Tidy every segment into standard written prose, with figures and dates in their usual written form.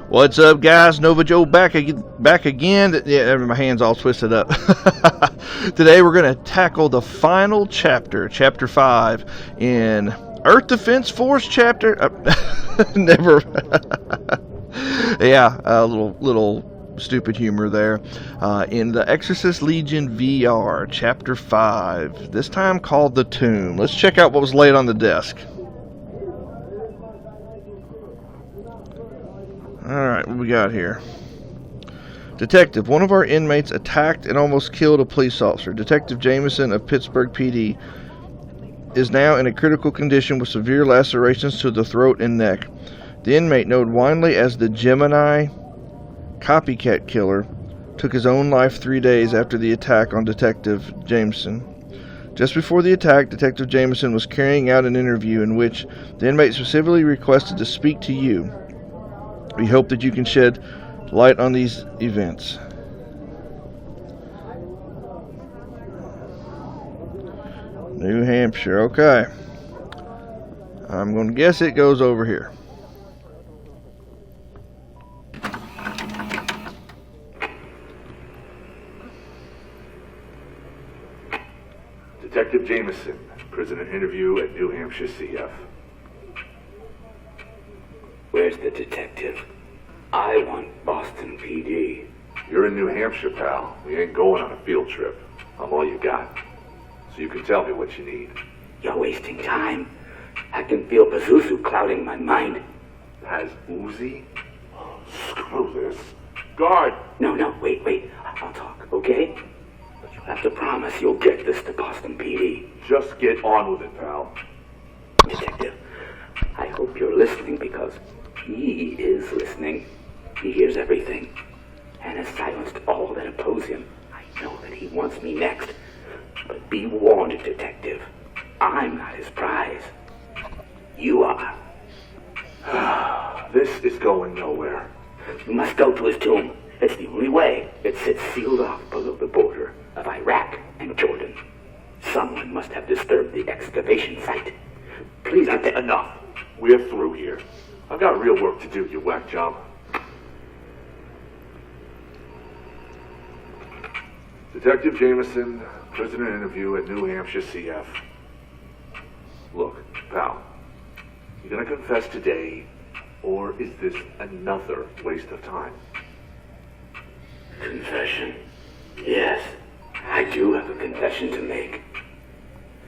What's up, guys? NovaJoe back again. Yeah, my hand's all twisted up. Today we're going to tackle the final chapter, Chapter 5, in Earth Defense Force Chapter... never... yeah, a little stupid humor there. In the Exorcist Legion VR, Chapter 5, this time called The Tomb. Let's check out what was laid on the desk. Alright, what we got here? Detective, one of our inmates attacked and almost killed a police officer. Detective Jameson of Pittsburgh PD is now in a critical condition with severe lacerations to the throat and neck. The inmate, known widely as the Gemini copycat killer, took his own life 3 days after the attack on Detective Jameson. Just before the attack, Detective Jameson was carrying out an interview in which the inmate specifically requested to speak to you. We hope that you can shed light on these events. New Hampshire, okay. I'm going to guess it goes over here. Detective Jameson, prisoner interview at New Hampshire CF. Where's the detective? I want Boston PD. You're in New Hampshire, pal. We ain't going on a field trip. I'm all you got. So you can tell me what you need. You're wasting time. I can feel Pazuzu clouding my mind. Has Uzi? Oh, screw this. Guard! No, wait. I'll talk, okay? But you'll have to promise you'll get this to Boston PD. Just get on with it, pal. Detective, I hope you're listening because he is listening. He hears everything and has silenced all that oppose him. I know that he wants me next. But be warned, Detective. I'm not his prize. You are. This is going nowhere. You must go to his tomb. It's the only way. It sits sealed off below the border of Iraq and Jordan. Someone must have disturbed the excavation site. Please, That's enough. We're through here. I've got real work to do, you whack job. Detective Jameson, prisoner interview at New Hampshire CF. Look, pal, you gonna confess today, or is this another waste of time? Confession. Yes, I do have a confession to make.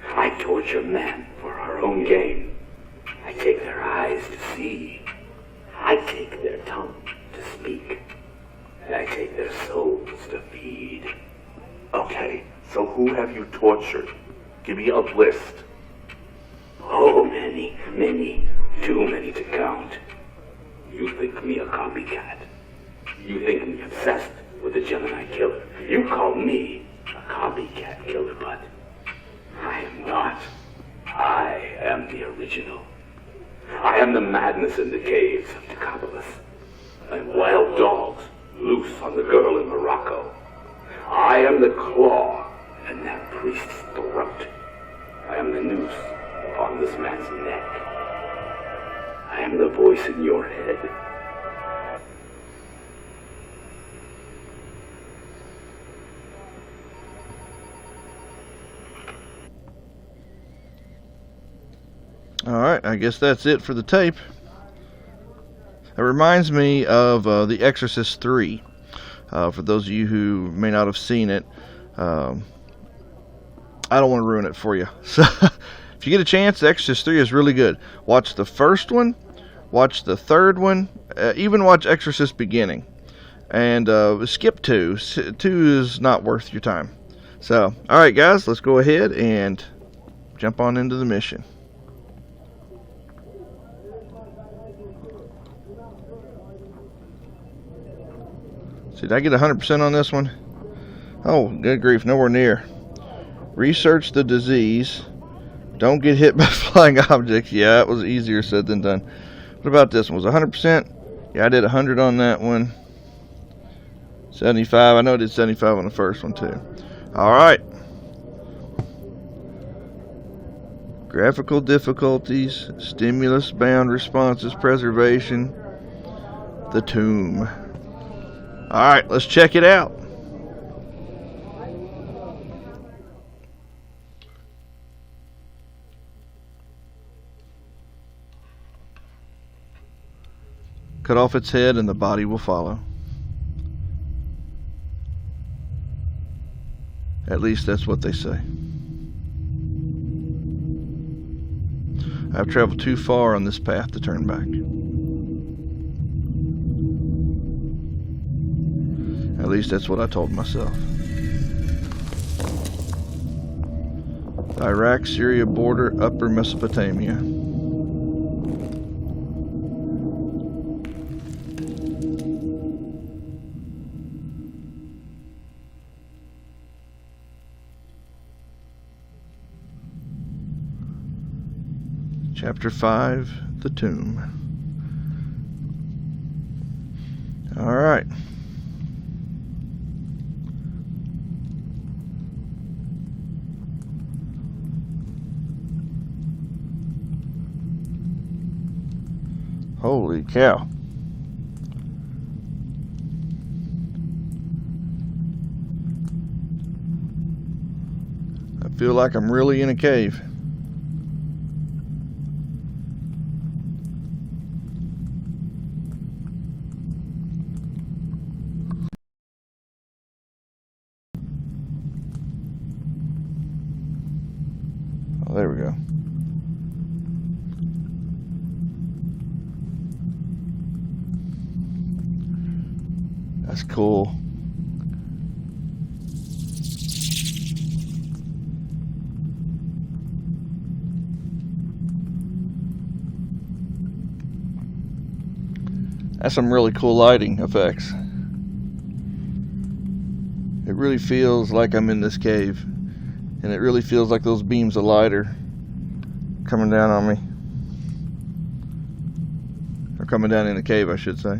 I torture men for our own gain. I take their eyes to see. I take their tongue to speak. And I take their souls to feed. Okay, so who have you tortured? Give me a list. Oh, many. Too many to count. You think me a copycat. You think me obsessed with the Gemini killer. You call me a copycat killer, but I am not. I am the original. I am the madness in the caves of Decapolis. I am wild dogs loose on the girl in Morocco. I am the claw in that priest's throat. I am the noose upon this man's neck. I am the voice in your head. Alright, I guess that's it for the tape. It reminds me of The Exorcist 3. For those of you who may not have seen it, I don't want to ruin it for you. So, if you get a chance, The Exorcist 3 is really good. Watch the first one, watch the third one, even watch Exorcist Beginning. And skip 2. 2 is not worth your time. So, alright guys, let's go ahead and jump on into the mission. Did I get 100% on this one? Oh, good grief, nowhere near. Research the disease. Don't get hit by flying objects. Yeah, that was easier said than done. What about this one? Was it 100%? Yeah, I did 100 on that one. 75. I know I did 75 on the first one, too. Alright. Graphical difficulties. Stimulus-bound responses. Preservation. The Tomb. Alright, let's check it out. Cut off its head and the body will follow. At least that's what they say. I've traveled too far on this path to turn back. At least that's what I told myself. The Iraq-Syria border, Upper Mesopotamia. Chapter 5, The Tomb. All right. Holy cow. I feel like I'm really in a cave. Oh, there we go. That's cool. That's some really cool lighting effects. It really feels like I'm in this cave. And it really feels like those beams of light are coming down on me. Or coming down in the cave, I should say.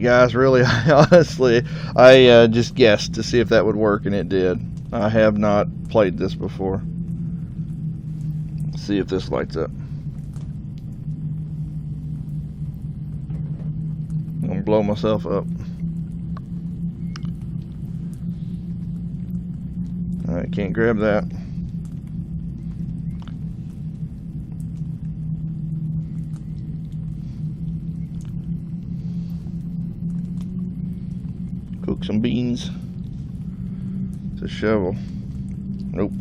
Guys, really, honestly, I just guessed to see if that would work, and it did. I have not played this before. Let's see if this lights up. I'm gonna blow myself up. Alright, can't grab that. Cook some beans. It's a shovel. Nope.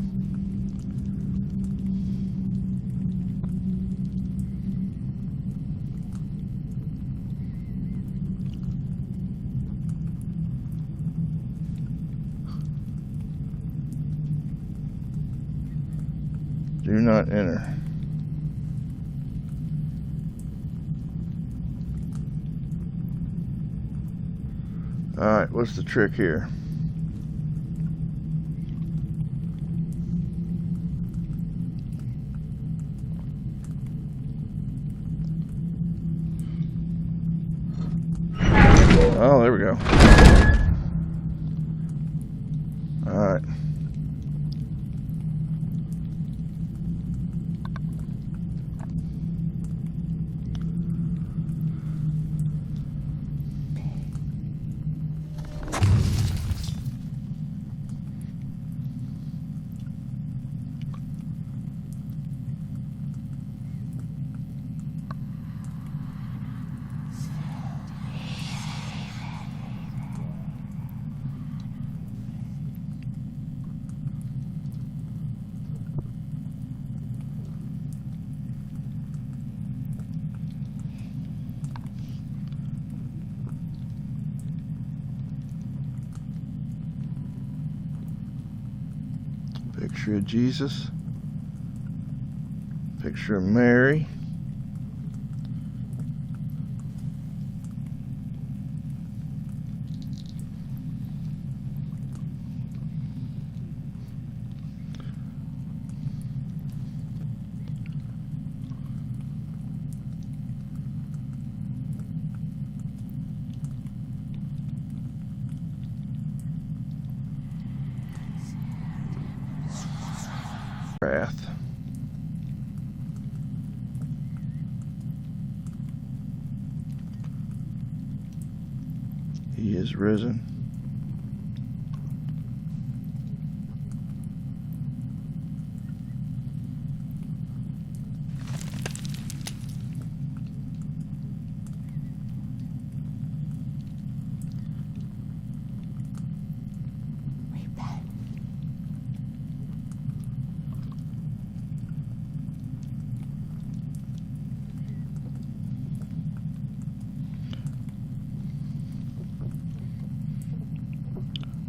Do not enter. Alright, what's the trick here? Oh, there we go. Alright. Picture of Jesus. Picture of Mary. wrath. He is risen.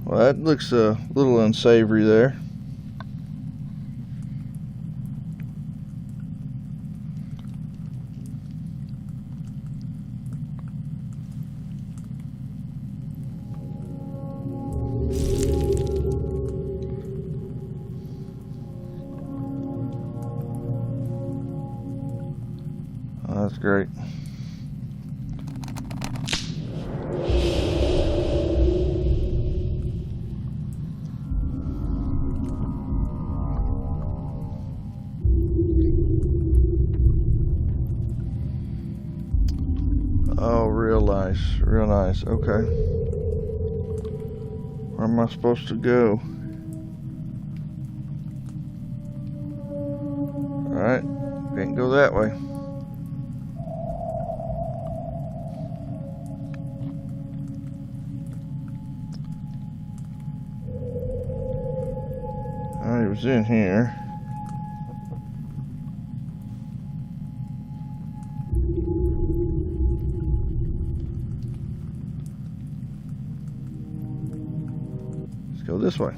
Well, that looks a little unsavory there. Oh, that's great. Oh, real nice, real nice. Okay. Where am I supposed to go? Alright, can't go that way. Alright, it was in here. Go this way.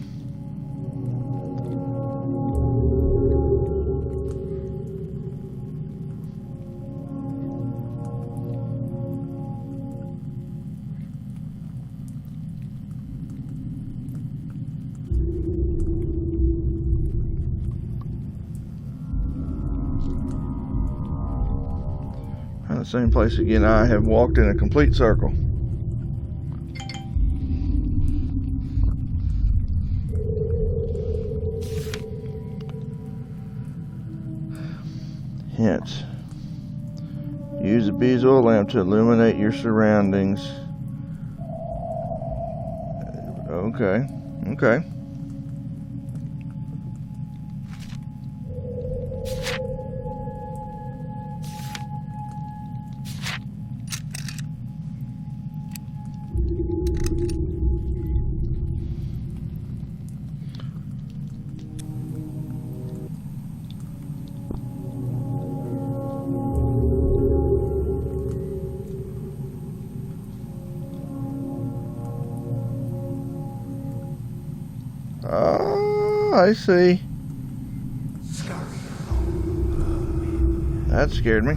The same place again. I have walked in a complete circle. Hint. Use a bees oil lamp to illuminate your surroundings. Okay. Okay. Oh, I see. That scared me.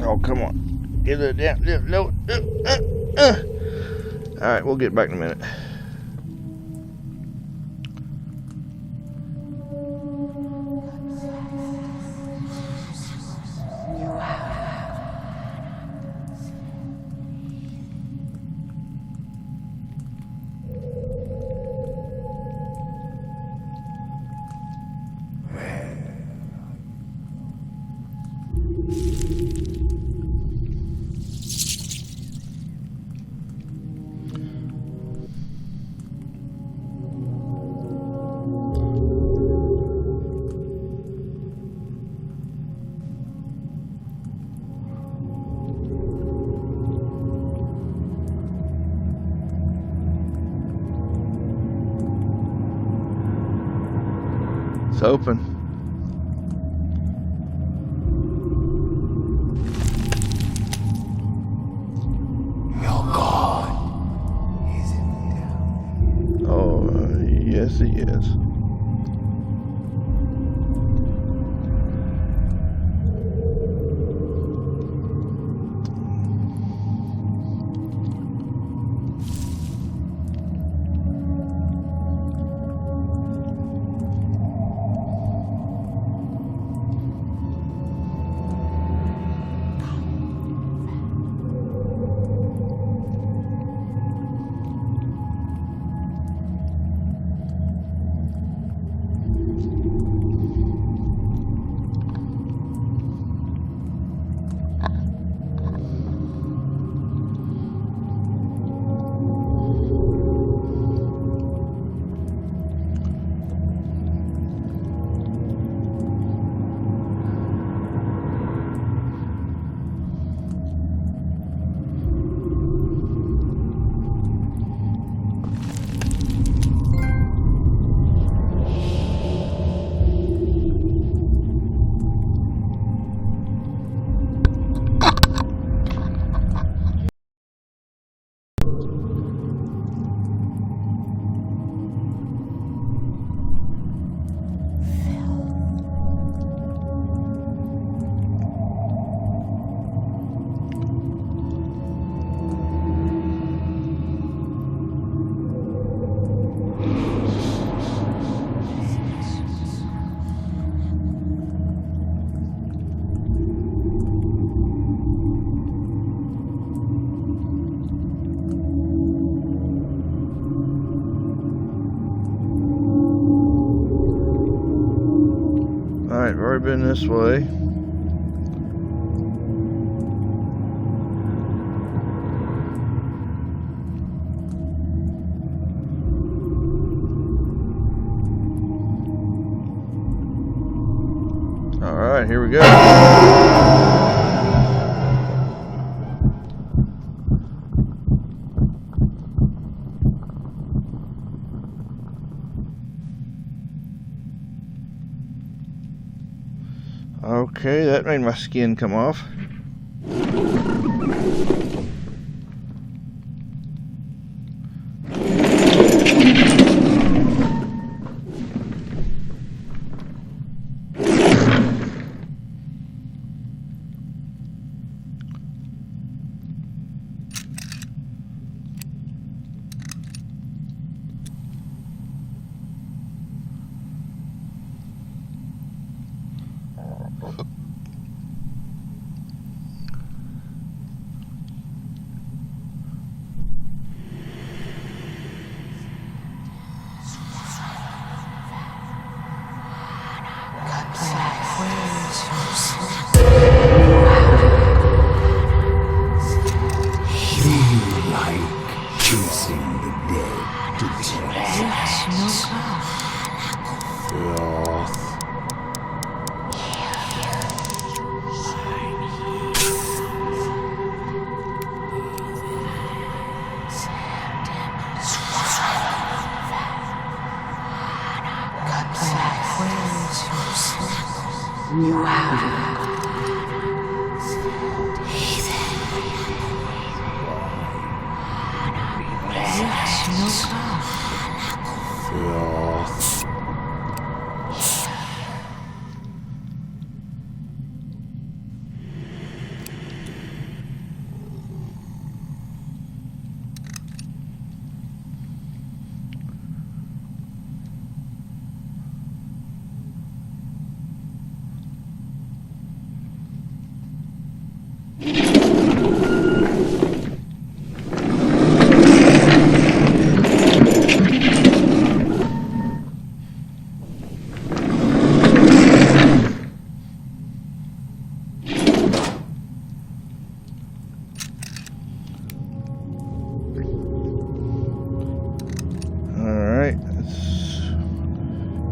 Oh, come on. Get it down. No. Alright, we'll get back in a minute. It's open. Your God is in town. Oh, yes he is. Alright, we've already been this way. Alright, here we go. Okay, that made my skin come off.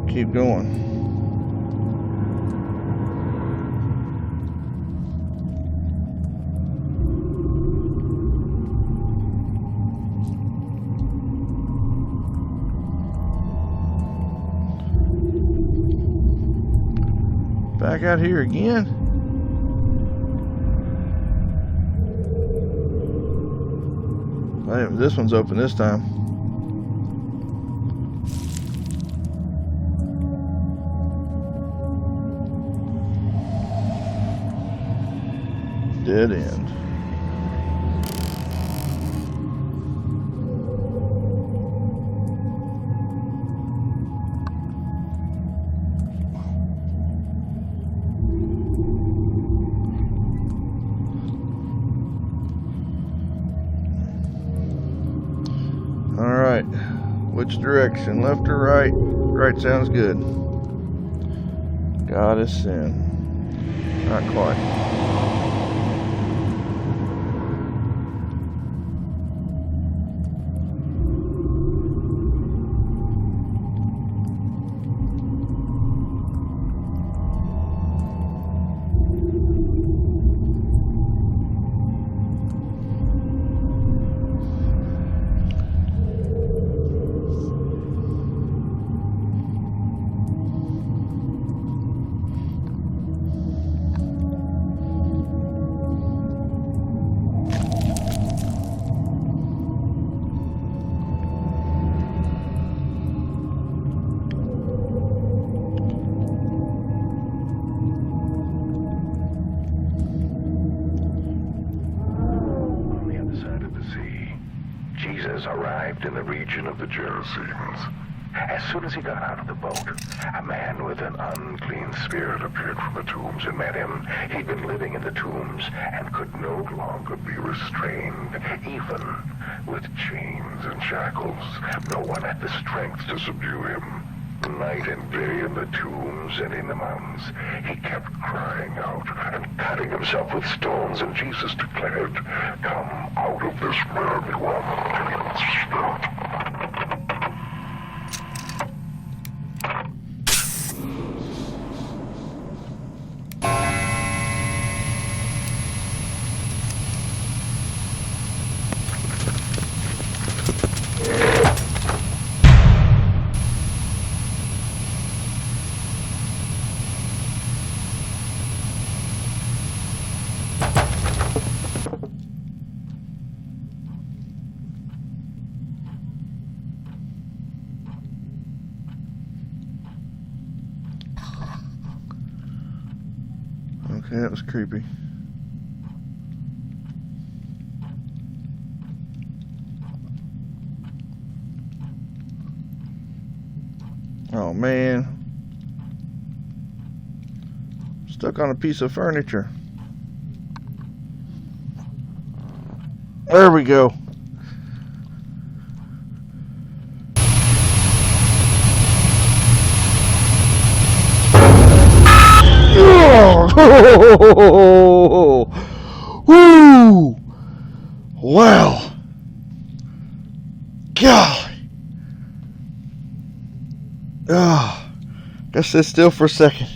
Keep going. Back out here again. This one's open this time. Dead end. All right, which direction? Left or right? Right sounds good. God is sin. Not quite. Arrived in the region of the Gerasenes. As soon as he got out of the boat, a man with an unclean spirit appeared from the tombs and met him. He'd been living in the tombs and could no longer be restrained, even with chains and shackles. No one had the strength to subdue him. Night and day in the tombs and in the mountains, he kept crying out and cutting himself with stones, and Jesus declared, "Come out of this man, you unclean spirit." Okay, that was creepy. Oh man. Stuck on a piece of furniture. There we go. Woo! Wow. Golly. Gotta sit still for a second.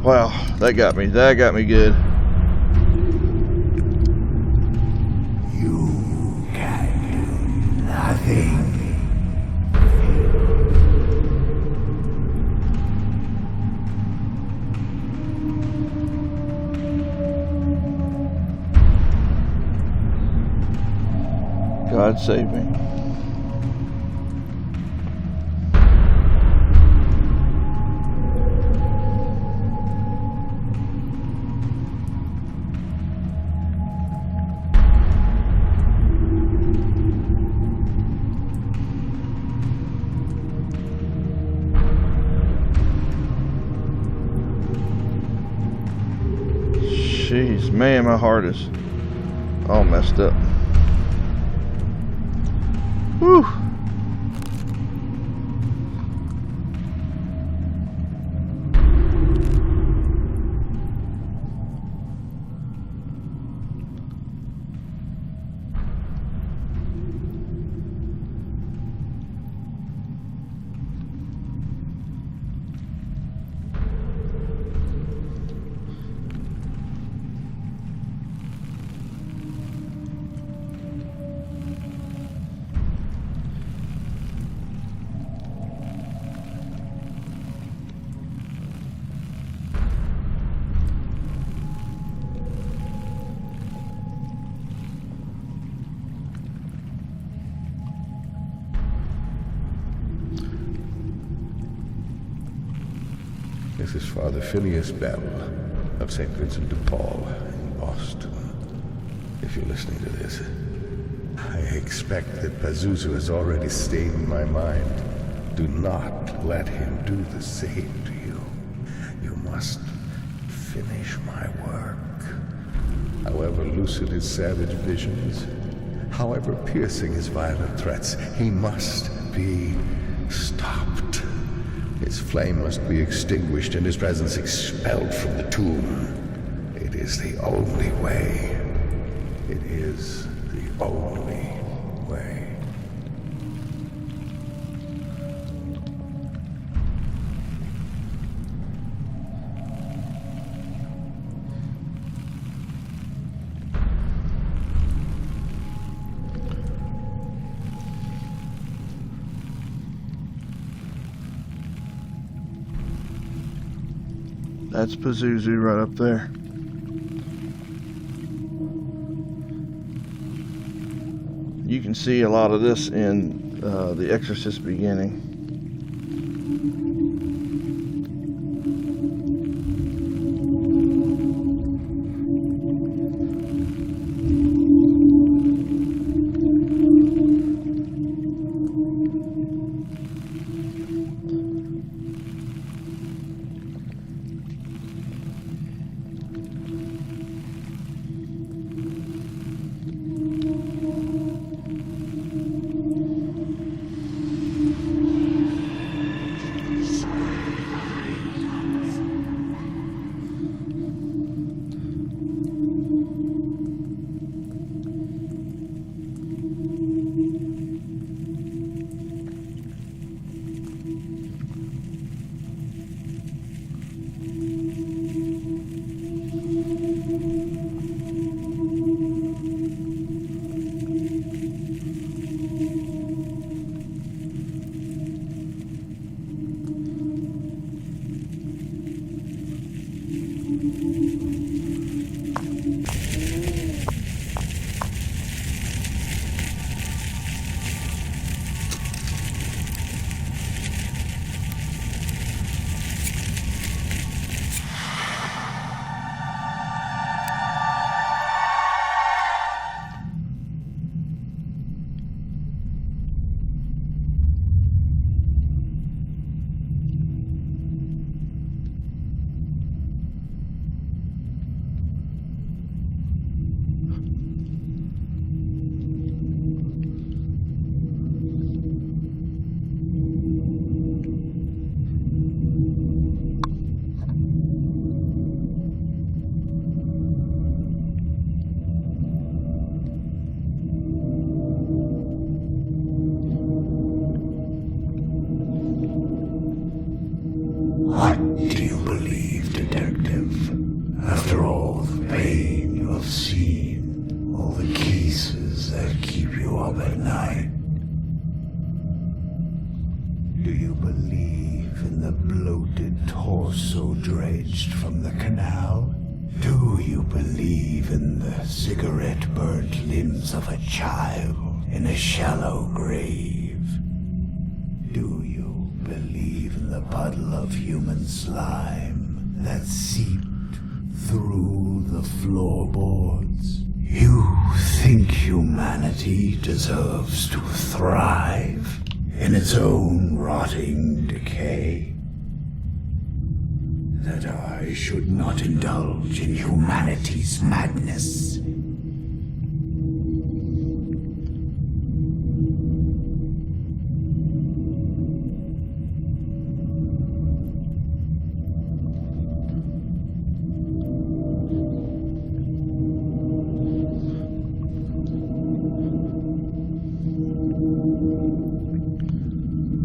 Wow, that got me. That got me good. You can do nothing. God save me. Jeez, man, my heart is all messed up. Whew. This is Father Phineas Bell of St. Vincent de Paul in Boston. If you're listening to this, I expect that Pazuzu has already stained my mind. Do not let him do the same to you. You must finish my work. However lucid his savage visions, however piercing his violent threats, he must be stopped. His flame must be extinguished and his presence expelled from the tomb. It is the only way. It is the only way. That's Pazuzu right up there. You can see a lot of this in the Exorcist beginning. up at night? Do you believe in the bloated torso dredged from the canal? Do you believe in the cigarette-burnt limbs of a child in a shallow grave? Do you believe in the puddle of human slime that seeped through the floorboards? You think humanity deserves to thrive in its own rotting decay? That I should not indulge in humanity's madness?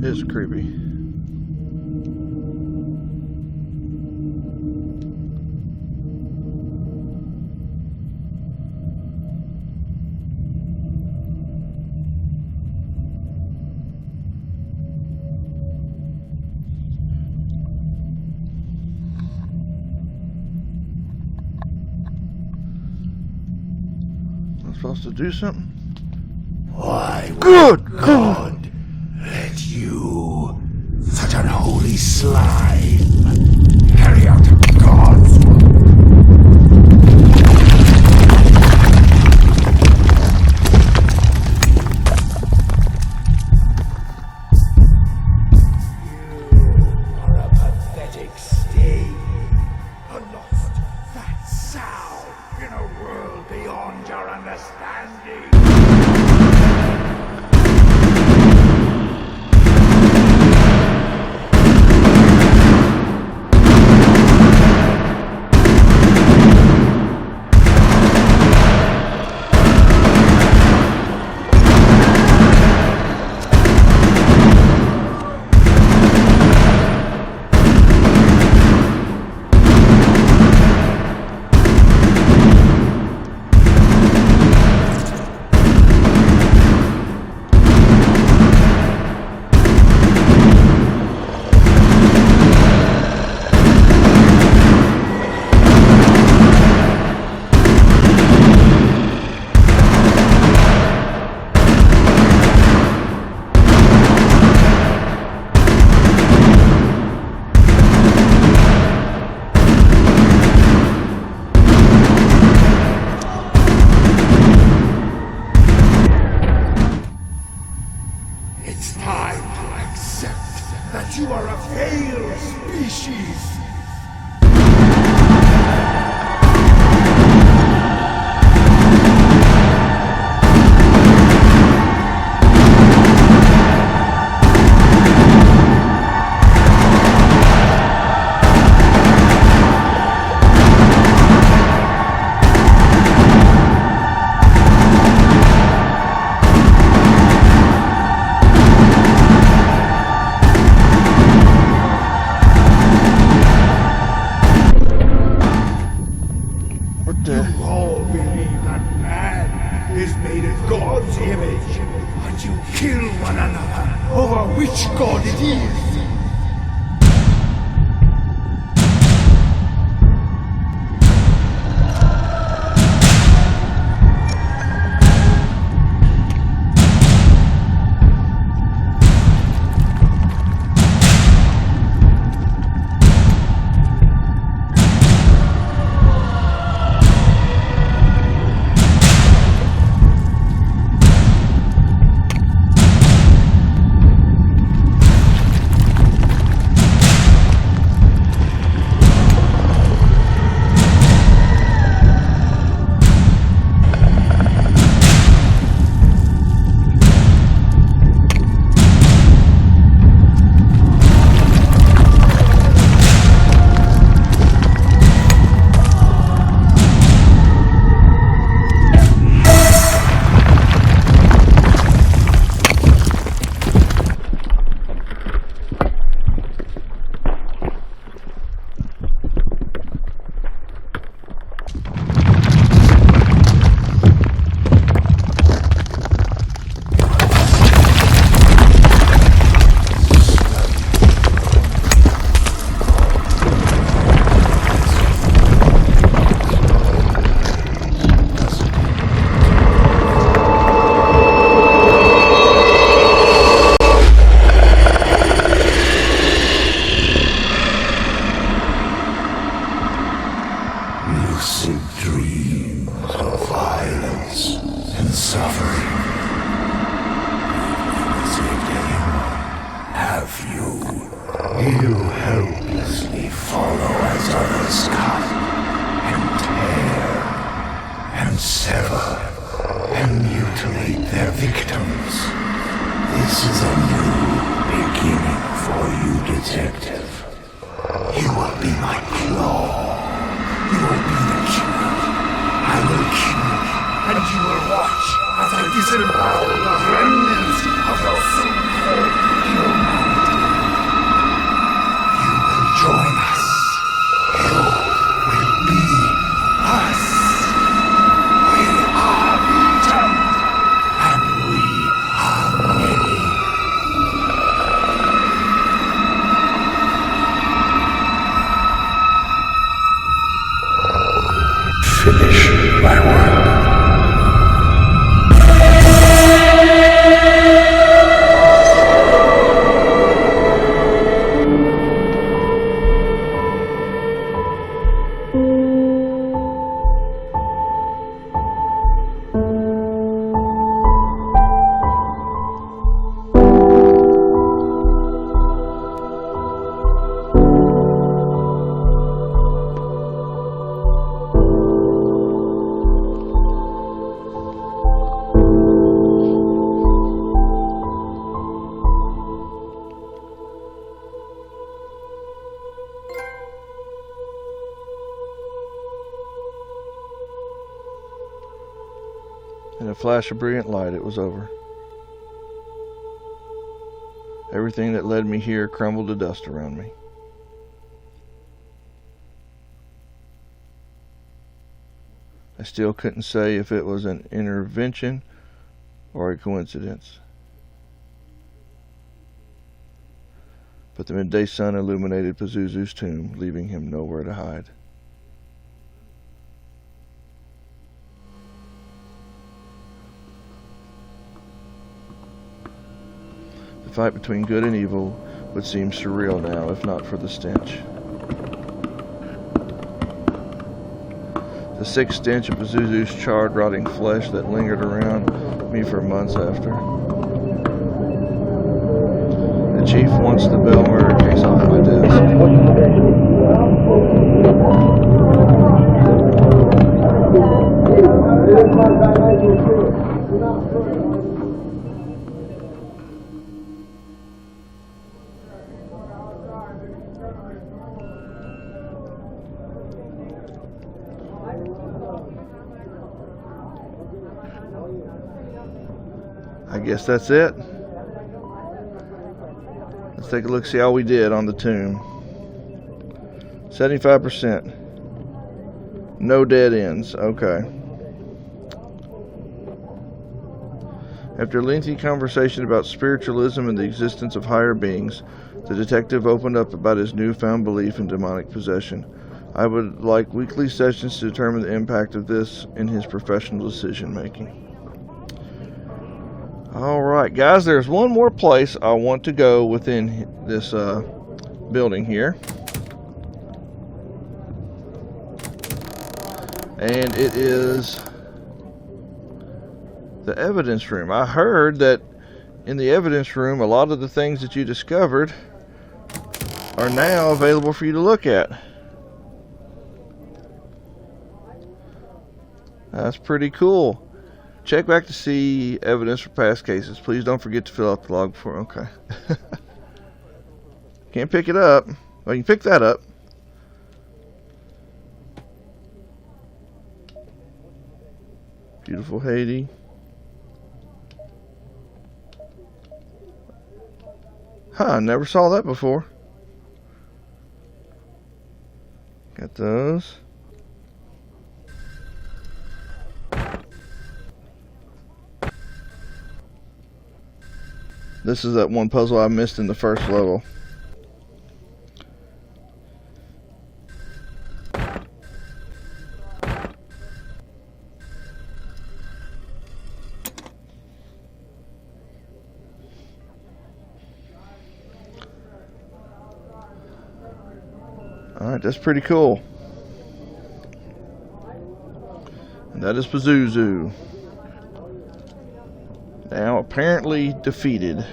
It's creepy. I'm supposed to do something? Why Good would God let you, such unholy slime, carry out God's work? You are a pathetic stain, a lost fat sow in a world beyond your understanding. It's time to accept that you are a failed species. You all believe that man is made in God's image, and you kill one another over which God it is. suffering. Have you? You helplessly follow as others cut and tear and sever and mutilate their victims. This is a new beginning for you, detective. You will be my claw. You will be the killer. I will kill, and you will watch as I disembowel the remnants of your so-called humanity. You will join us. You will be us. We are legion, and we are many. Finish my work. In a flash of brilliant light, it was over. Everything that led me here crumbled to dust around me. I still couldn't say if it was an intervention or a coincidence. But the midday sun illuminated Pazuzu's tomb, leaving him nowhere to hide. The fight between good and evil would seem surreal now, if not for the stench. The sick stench of Pazuzu's charred, rotting flesh that lingered around me for months after. The chief wants the Bell murder case off my desk. I guess that's it. Let's take a look, see how we did on the tomb. 75%. No dead ends. Okay. After a lengthy conversation about spiritualism and the existence of higher beings, the detective opened up about his newfound belief in demonic possession. I would like weekly sessions to determine the impact of this in his professional decision making. Alright guys, there's one more place I want to go within this building here. And it is the evidence room. I heard that in the evidence room a lot of the things that you discovered are now available for you to look at. That's pretty cool. Check back to see evidence for past cases. Please don't forget to fill out the log for. Okay. Can't pick it up. Well, you can pick that up. Beautiful Haiti. Huh, I never saw that before. Got those. This is that one puzzle I missed in the first level. Alright, that's pretty cool. And that is Pazuzu. Now apparently defeated.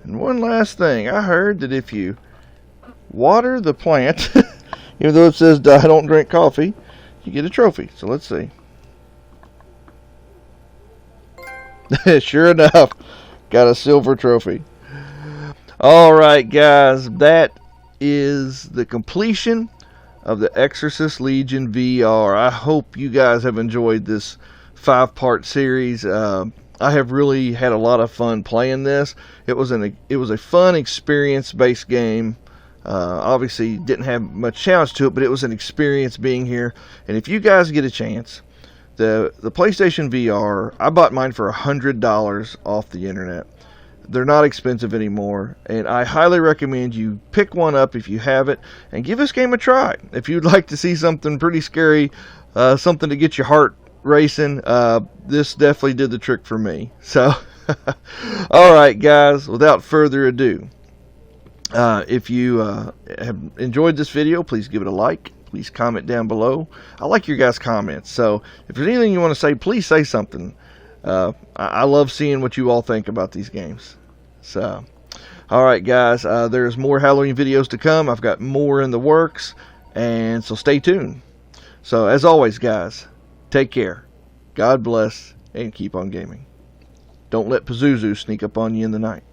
And one last thing, I heard that if you water the plant, even though it says I don't drink coffee, you get a trophy. So let's see. Sure enough, got a silver trophy. Alright guys, that is the completion of the Exorcist Legion VR. I hope you guys have enjoyed this 5-part series. I have really had a lot of fun playing this. It was a fun experience-based game. Obviously didn't have much challenge to it, but it was an experience being here. And if you guys get a chance, the PlayStation VR, I bought mine for $100 off the internet. They're not expensive anymore, and I highly recommend you pick one up if you have it and give this game a try. If you'd like to see something pretty scary, something to get your heart racing, this definitely did the trick for me. So alright guys, without further ado, if you have enjoyed this video, please give it a like. Please comment down below. I like your guys' comments, so if there's anything you want to say, please say something. I love seeing what you all think about these games. So, alright guys, there's more Halloween videos to come. I've got more in the works, and so stay tuned. So as always guys, take care, God bless, and keep on gaming. Don't let Pazuzu sneak up on you in the night.